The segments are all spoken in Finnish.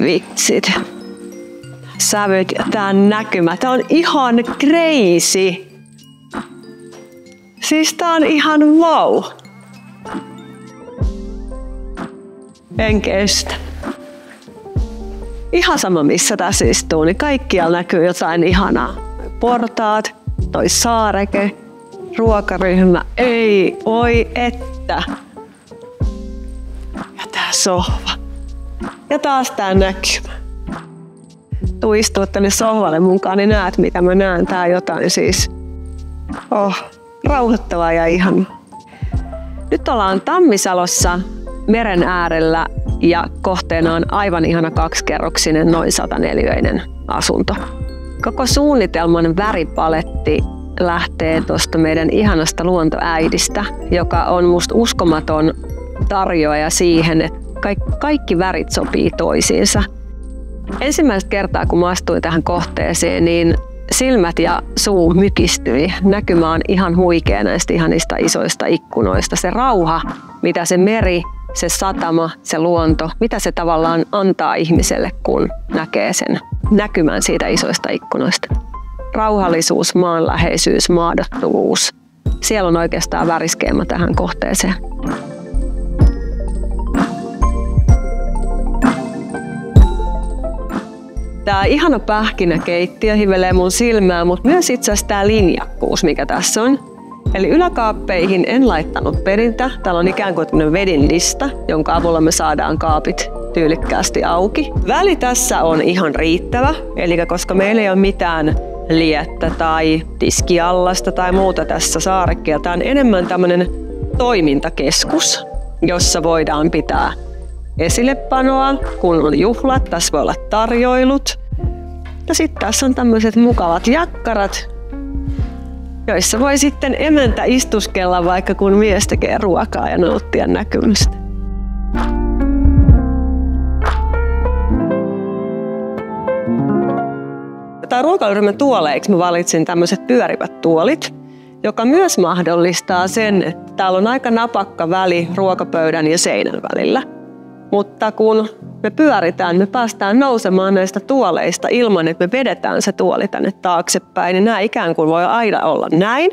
vitsit. Sävyt ja tää näkymä. Tää on ihan crazy. Siis tää on ihan wow. En kestä. Ihan sama missä tässä istuu, niin kaikkialla näkyy jotain ihanaa. Portaat, toi saareke, ruokaryhmä, ei, oi että. Ja tää sohva. Ja taas tää näkymä. Tuu istua tänne sohvalle munkaan, niin näet mitä mä näen. Tää jotain siis rauhoittavaa ja ihanaa. Nyt ollaan Tammisalossa meren äärellä ja kohteena on aivan ihana 2-kerroksinen, noin 104-neliöinen asunto. Koko suunnitelman väripaletti lähtee tuosta meidän ihanasta luontoäidistä, joka on musta uskomaton tarjoaja siihen, että kaikki värit sopii toisiinsa. Ensimmäistä kertaa kun mä astuin tähän kohteeseen, niin silmät ja suu mykistyi. Näkymä on ihan huikea näistä ihanista isoista ikkunoista. Se rauha, mitä se meri, se satama, se luonto, mitä se tavallaan antaa ihmiselle, kun näkee sen näkymän siitä isoista ikkunoista. Rauhallisuus, maanläheisyys, maadottuvuus. Siellä on oikeastaan väriskeema tähän kohteeseen. Tää ihana pähkinäkeittiö hivelee mun silmää, mutta myös itse asiassa tää linjakkuus, mikä tässä on. Eli yläkaappeihin en laittanut perintä. Täällä on ikään kuin vedinlista, jonka avulla me saadaan kaapit tyylikkäästi auki. Väli tässä on ihan riittävä, eli koska meillä ei ole mitään liettä tai tiskiallasta tai muuta tässä saarekkeella. Tää on enemmän tämmönen toimintakeskus, jossa voidaan pitää esillepanoa, kun on juhlat, tässä voi olla tarjoilut. Ja sitten tässä on tämmöiset mukavat jakkarat, joissa voi sitten emäntä istuskella vaikka kun mies tekee ruokaa ja nauttia näkymästä. Tämä ruokailuryhmän tuoleiksi mä valitsin tämmöiset pyörivät tuolit, joka myös mahdollistaa sen, että täällä on aika napakka väli ruokapöydän ja seinän välillä. Mutta kun me pyöritään, me päästään nousemaan näistä tuoleista ilman, että me vedetään se tuoli tänne taaksepäin. Niin nämä ikään kuin voi aina olla näin,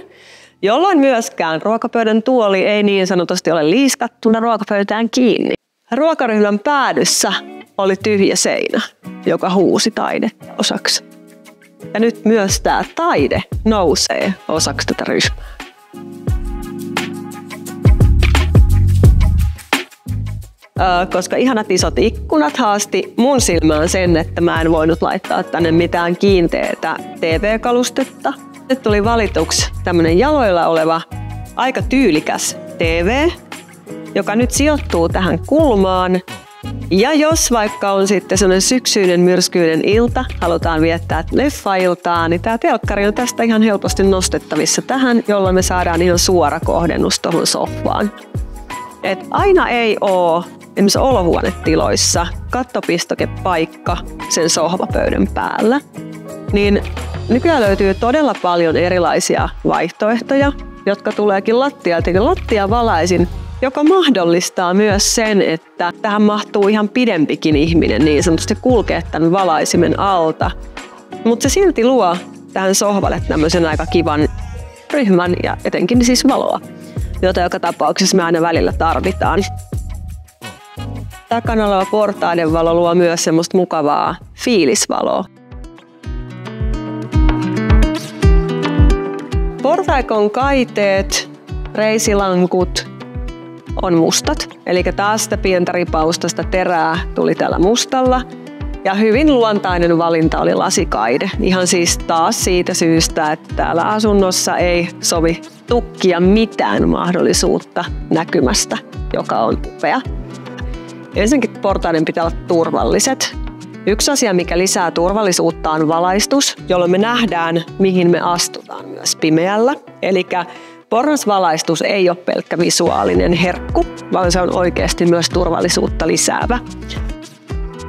jolloin myöskään ruokapöydän tuoli ei niin sanotusti ole liiskattuna ruokapöytään kiinni. Ruokaryhmän päädyssä oli tyhjä seinä, joka huusi taidetta osaksi. Ja nyt myös tämä taide nousee osaksi tätä ryhmää. Koska ihanat isot ikkunat haasti mun silmään sen, että mä en voinut laittaa tänne mitään kiinteätä TV-kalustetta. Nyt tuli valituksi tämmönen jaloilla oleva aika tyylikäs TV, joka nyt sijoittuu tähän kulmaan. Ja jos vaikka on sitten sellainen syksyinen myrskyinen ilta, halutaan viettää leffailtaa, niin tämä telkkari on tästä ihan helposti nostettavissa tähän, jolloin me saadaan ihan suora kohdennus tuohon sohvaan. Et aina ei ole esimerkiksi olohuonetiloissa kattopistokepaikka sen sohvapöydän päällä. Niin nykyään löytyy todella paljon erilaisia vaihtoehtoja, jotka tuleekin lattialta. Ja lattiavalaisin, joka mahdollistaa myös sen, että tähän mahtuu ihan pidempikin ihminen niin sanotusti kulkea tämän valaisimen alta. Mutta se silti luo tähän sohvalle tämmöisen aika kivan ryhmän ja etenkin siis valoa, jota joka tapauksessa me aina välillä tarvitaan. Takana oleva portaiden valo luo myös semmoista mukavaa fiilisvaloa. Portaikon kaiteet, reisilankut on mustat. Eli taas sitä pientä ripausta, sitä terää tuli täällä mustalla. Ja hyvin luontainen valinta oli lasikaide. Ihan siis taas siitä syystä, että täällä asunnossa ei sovi tukkia mitään mahdollisuutta näkymästä, joka on upea. Ensinnäkin portaiden pitää olla turvalliset. Yksi asia, mikä lisää turvallisuutta, on valaistus, jolloin me nähdään, mihin me astutaan myös pimeällä. Eli porrasvalaistus ei ole pelkkä visuaalinen herkku, vaan se on oikeasti myös turvallisuutta lisäävä.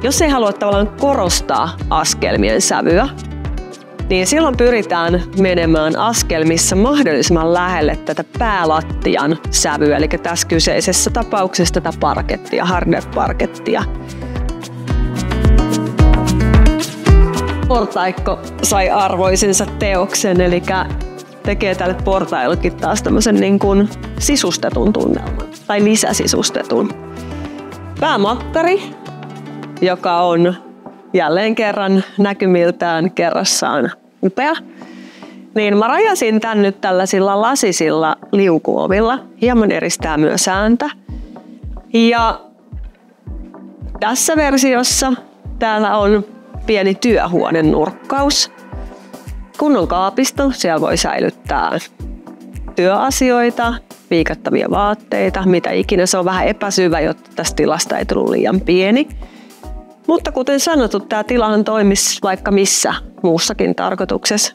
Jos ei halua tavallaan korostaa askelmien sävyä, niin silloin pyritään menemään askelmissa mahdollisimman lähelle tätä päälattian sävyä, eli tässä kyseisessä tapauksessa tätä parkettia, hardep-parkettia. Portaikko sai arvoisensa teoksen, eli tekee tälle portaillekin taas tämmöisen niin kuin sisustetun tunnelman tai lisäsisustetun. Päämakkari, joka on jälleen kerran näkymiltään kerrassaan upea. Niin mä rajasin tän nyt tällaisilla lasisilla liukuovilla. Hieman eristää myös ääntä. Ja tässä versiossa täällä on pieni työhuoneen nurkkaus. Kunnon kaapisto, siellä voi säilyttää työasioita, viikattavia vaatteita, mitä ikinä. Se on vähän epäsyvä, jotta tästä tilasta ei tullut liian pieni. Mutta kuten sanottu, tämä tilahan toimisi vaikka missä muussakin tarkoituksessa.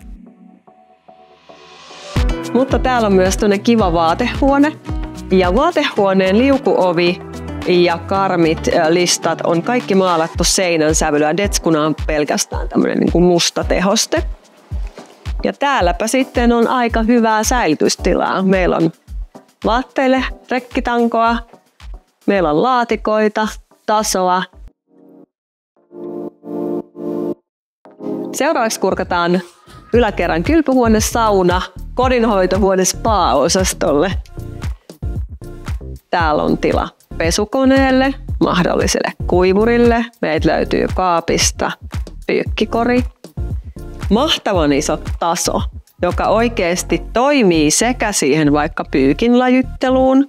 Mutta täällä on myös tämmöinen kiva vaatehuone. Ja vaatehuoneen liukuovi ja karmit listat on kaikki maalattu seinän sävyllä. Detskuna on pelkästään tämmöinen niin kuin musta tehoste. Ja täälläpä sitten on aika hyvää säilytystilaa. Meillä on vaatteille rekkitankoa, meillä on laatikoita, tasoa. Seuraavaksi kurkataan yläkerran kylpyhuone, sauna, kodinhoitohuone spa-osastolle. Täällä on tila pesukoneelle, mahdolliselle kuivurille. Meiltä löytyy kaapista pyykkikori. Mahtavan iso taso, joka oikeasti toimii sekä siihen vaikka pyykin lajitteluun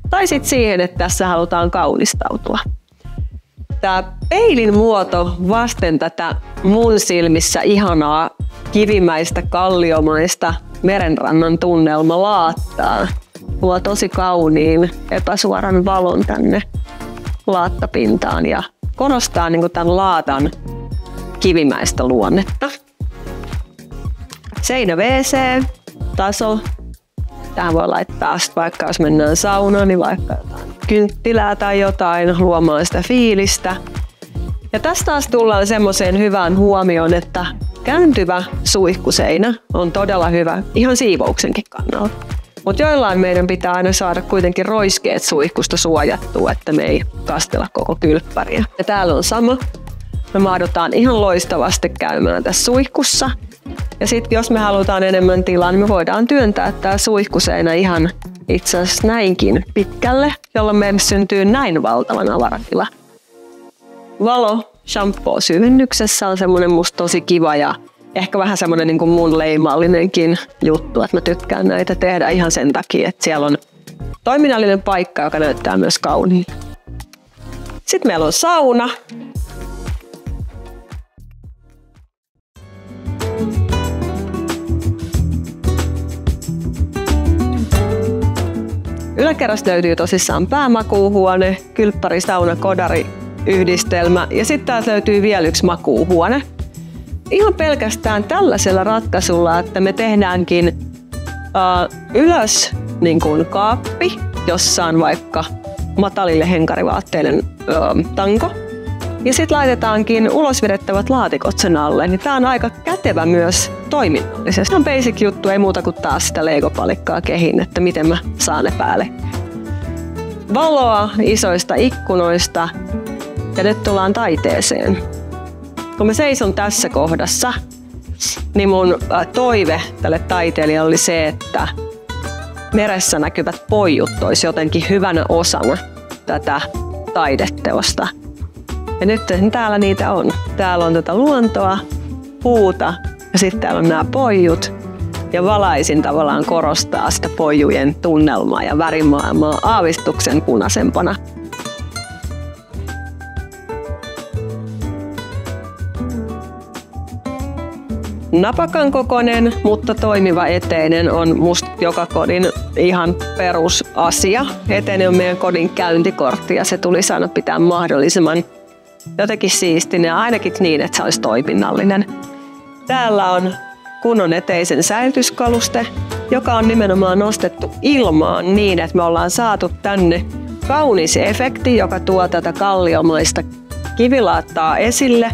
tai sitten siihen, että tässä halutaan kaunistautua. Tämä peilin muoto vasten tätä mun silmissä ihanaa kivimäistä, kalliomaista merenrannan tunnelmalaattaa luo tosi kauniin epäsuoran valon tänne laattapintaan ja korostaa niin kuin tämän laatan kivimäistä luonnetta. Seinä WC, taso. Tähän voi laittaa vaikka jos mennään saunaan, niin vaikka jotain kynttilää tai jotain luomaan sitä fiilistä. Ja tästä taas tullaan semmoiseen hyvään huomioon, että kääntyvä suihkuseinä on todella hyvä ihan siivouksenkin kannalta. Mutta joillain meidän pitää aina saada kuitenkin roiskeet suihkusta suojattua, että me ei kastella koko kylppäriä. Ja täällä on sama. Me mahdutaan ihan loistavasti käymään tässä suihkussa. Ja sitten jos me halutaan enemmän tilaa, niin me voidaan työntää tämä suihkuseinä ihan itse asiassa näinkin pitkälle, jolloin meille syntyy näin valtavan avaratila. Valo shampoo-syvennyksessä on semmoinen musta tosi kiva ja ehkä vähän semmoinen niin kuin mun leimallinenkin juttu, että mä tykkään näitä tehdä ihan sen takia, että siellä on toiminnallinen paikka, joka näyttää myös kauniilta. Sitten meillä on sauna. Yläkerrasta löytyy tosissaan päämakuuhuone, kylppäri, sauna, kodari, yhdistelmä ja sitten täältä löytyy vielä yksi makuuhuone. Ihan pelkästään tällaisella ratkaisulla, että me tehdäänkin ylös niin kuin kaappi, jossa on vaikka matalille henkarivaatteiden tanko. Ja sitten laitetaankin ulosvedettävät laatikot sen alle, niin tää on aika kätevä myös toiminnallisesti. On basic juttu, ei muuta kuin taas sitä Lego-palikkaa kehin, että miten mä saan ne päälle. Valoa isoista ikkunoista ja nyt tullaan taiteeseen. Kun mä seison tässä kohdassa, niin mun toive tälle taiteilijalle oli se, että meressä näkyvät poijut olisi jotenkin hyvänä osana tätä taideteosta. Ja nyt täällä niitä on. Täällä on tätä luontoa, puuta ja sitten täällä on nämä poijut. Ja valaisin tavallaan korostaa sitä poijujen tunnelmaa ja värimaailmaa aavistuksen punaisempana. Napakan kokoinen, mutta toimiva eteinen on musta joka kodin ihan perusasia. Eteinen on meidän kodin käyntikortti ja se tulisi aina pitää mahdollisimman jotenkin siistin ja ainakin niin, että se olisi toiminnallinen. Täällä on kunnon eteisen säilytyskaluste, joka on nimenomaan nostettu ilmaan niin, että me ollaan saatu tänne kaunis efekti, joka tuo tätä kalliomaista kivilaattaa esille.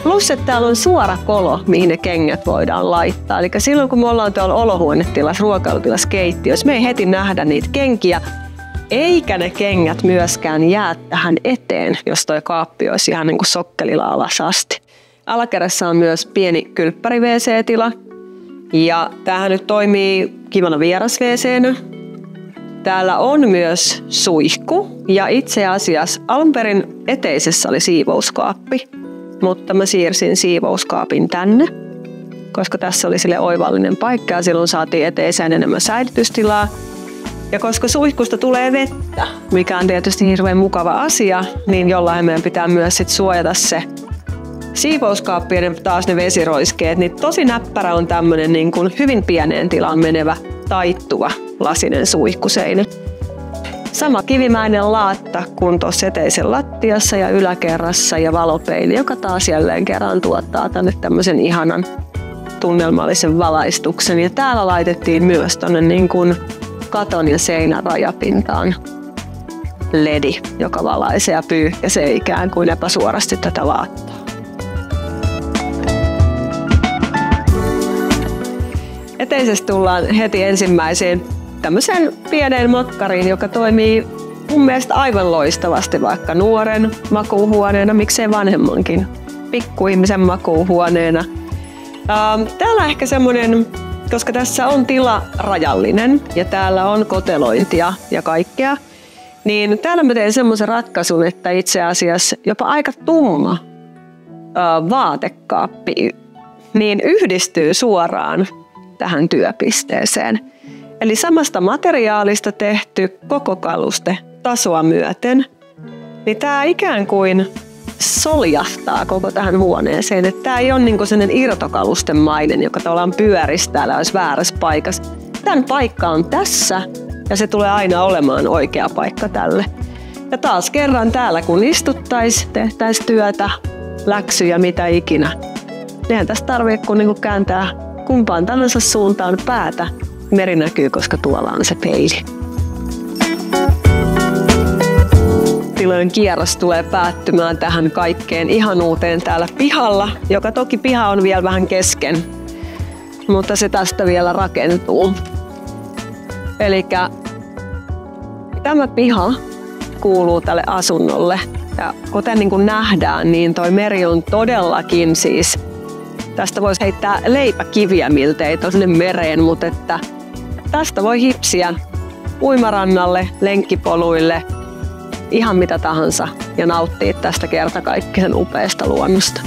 Plus, että täällä on suora kolo, mihin ne kengät voidaan laittaa. Eli silloin, kun me ollaan tuolla olohuonetilassa, ruokailutilassa, keittiössä, me ei heti nähdä niitä kenkiä. Eikä ne kengät myöskään jää tähän eteen, jos toi kaappi olisi ihan niin kuin sokkelilla alas asti. Alakerrassa on myös pieni kylppäri WC-tila. Ja tämähän nyt toimii kivana vieras WC:nä. Täällä on myös suihku ja itse asiassa alun perin eteisessä oli siivouskaappi, mutta mä siirsin siivouskaapin tänne, koska tässä oli sille oivallinen paikka ja silloin saatiin eteiseen enemmän säilytystilaa. Ja koska suihkusta tulee vettä, mikä on tietysti hirveän mukava asia, niin jollain meidän pitää myös sit suojata se siivouskaappi ja taas ne vesiroiskeet. Niin tosi näppärä on tämmönen niin kuin hyvin pieneen tilaan menevä taittuva lasinen suihkuseinä. Sama kivimäinen laatta kuin tuossa eteisen lattiassa ja yläkerrassa ja valopeili, joka taas jälleen kerran tuottaa tänne tämmöisen ihanan tunnelmallisen valaistuksen. Ja täällä laitettiin myös tonne niin kuin katon ja seinän rajapintaan ledi, joka valaisee ja pyyhkäisee ikään kuin epäsuorasti tätä laattaa. Eteisessä tullaan heti ensimmäiseen tämmöiseen pieneen makkariin, joka toimii mun mielestä aivan loistavasti vaikka nuoren makuuhuoneena, miksei vanhemmankin pikkuihmisen makuuhuoneena. Täällä ehkä semmoinen, koska tässä on tila rajallinen ja täällä on kotelointia ja kaikkea, niin täällä mä teen semmoisen ratkaisun, että itse asiassa jopa aika tumma vaatekaappi niin yhdistyy suoraan tähän työpisteeseen. Eli samasta materiaalista tehty koko kaluste tasoa myöten, niin tämä ikään kuin soljahtaa koko tähän huoneeseen. Että tämä ei ole niin kuin sellainen irtokalustemainen, joka tavallaan pyörisi täällä olisi väärässä paikassa. Tämän paikka on tässä ja se tulee aina olemaan oikea paikka tälle. Ja taas kerran täällä kun istuttaisiin, tehtäisiin työtä, läksyjä, mitä ikinä. Eihän tässä tarvitse kun niinku kääntää kumpaan tahansa suuntaan päätä. Meri näkyy, koska tuolla on se peili. Tilojen kierros tulee päättymään tähän kaikkeen ihanuuteen täällä pihalla, joka toki piha on vielä vähän kesken, mutta se tästä vielä rakentuu. Elikkä tämä piha kuuluu tälle asunnolle ja kuten niin kuin nähdään, niin toi meri on todellakin siis, tästä voisi heittää leipäkiviä miltei tonne mereen, mutta että tästä voi hipsiä uimarannalle, lenkkipoluille, ihan mitä tahansa ja nauttia tästä kertakaikkisen upeasta luonnosta.